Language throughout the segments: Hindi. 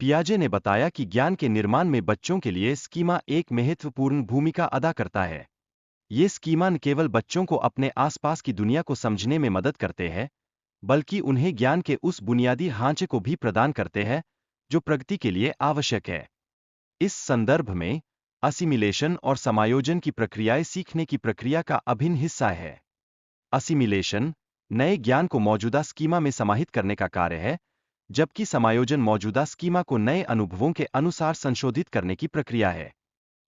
पियाजे ने बताया कि ज्ञान के निर्माण में बच्चों के लिए स्कीमा एक महत्वपूर्ण भूमिका अदा करता है। ये स्कीमा न केवल बच्चों को अपने आसपास की दुनिया को समझने में मदद करते हैं, बल्कि उन्हें ज्ञान के उस बुनियादी ढांचे को भी प्रदान करते हैं जो प्रगति के लिए आवश्यक है। इस संदर्भ में असिमिलेशन और समायोजन की प्रक्रियाएं सीखने की प्रक्रिया का अभिन्न हिस्सा है। असिमिलेशन नए ज्ञान को मौजूदा स्कीमा में समाहित करने का कार्य है, जबकि समायोजन मौजूदा स्कीमा को नए अनुभवों के अनुसार संशोधित करने की प्रक्रिया है।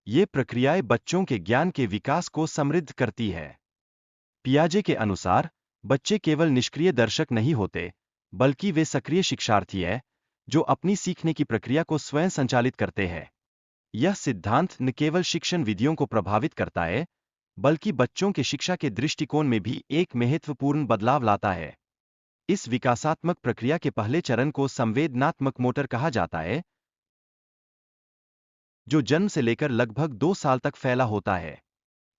ये प्रक्रियाएं बच्चों के ज्ञान के विकास को समृद्ध करती है। पियाजे के अनुसार बच्चे केवल निष्क्रिय दर्शक नहीं होते, बल्कि वे सक्रिय शिक्षार्थी हैं, जो अपनी सीखने की प्रक्रिया को स्वयं संचालित करते हैं। यह सिद्धांत न केवल शिक्षण विधियों को प्रभावित करता है, बल्कि बच्चों के शिक्षा के दृष्टिकोण में भी एक महत्वपूर्ण बदलाव लाता है। इस विकासात्मक प्रक्रिया के पहले चरण को संवेदनात्मक मोटर कहा जाता है, जो जन्म से लेकर लगभग 2 साल तक फैला होता है।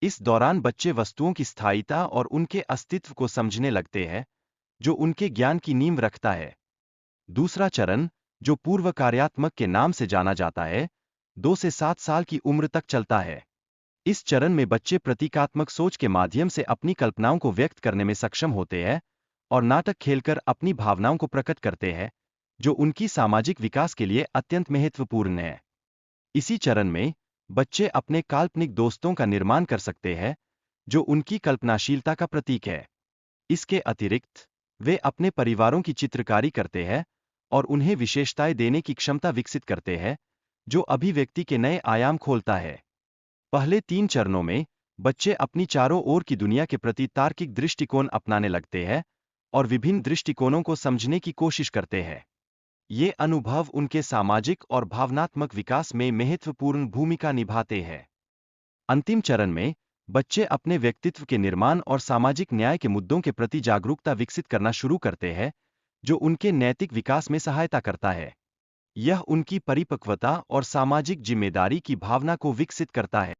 इस दौरान बच्चे वस्तुओं की स्थायिता और उनके अस्तित्व को समझने लगते हैं, जो उनके ज्ञान की नींव रखता है। दूसरा चरण, जो पूर्व कार्यात्मक के नाम से जाना जाता है, 2 से 7 साल की उम्र तक चलता है। इस चरण में बच्चे प्रतीकात्मक सोच के माध्यम से अपनी कल्पनाओं को व्यक्त करने में सक्षम होते हैं और नाटक खेलकर अपनी भावनाओं को प्रकट करते हैं, जो उनकी सामाजिक विकास के लिए अत्यंत महत्वपूर्ण है। इसी चरण में बच्चे अपने काल्पनिक दोस्तों का निर्माण कर सकते हैं, जो उनकी कल्पनाशीलता का प्रतीक है। इसके अतिरिक्त वे अपने परिवारों की चित्रकारी करते हैं और उन्हें विशेषताएं देने की क्षमता विकसित करते हैं, जो अभिव्यक्ति के नए आयाम खोलता है। पहले 3 चरणों में बच्चे अपनी चारों ओर की दुनिया के प्रति तार्किक दृष्टिकोण अपनाने लगते हैं और विभिन्न दृष्टिकोणों को समझने की कोशिश करते हैं। ये अनुभव उनके सामाजिक और भावनात्मक विकास में महत्वपूर्ण भूमिका निभाते हैं। अंतिम चरण में बच्चे अपने व्यक्तित्व के निर्माण और सामाजिक न्याय के मुद्दों के प्रति जागरूकता विकसित करना शुरू करते हैं, जो उनके नैतिक विकास में सहायता करता है। यह उनकी परिपक्वता और सामाजिक जिम्मेदारी की भावना को विकसित करता है।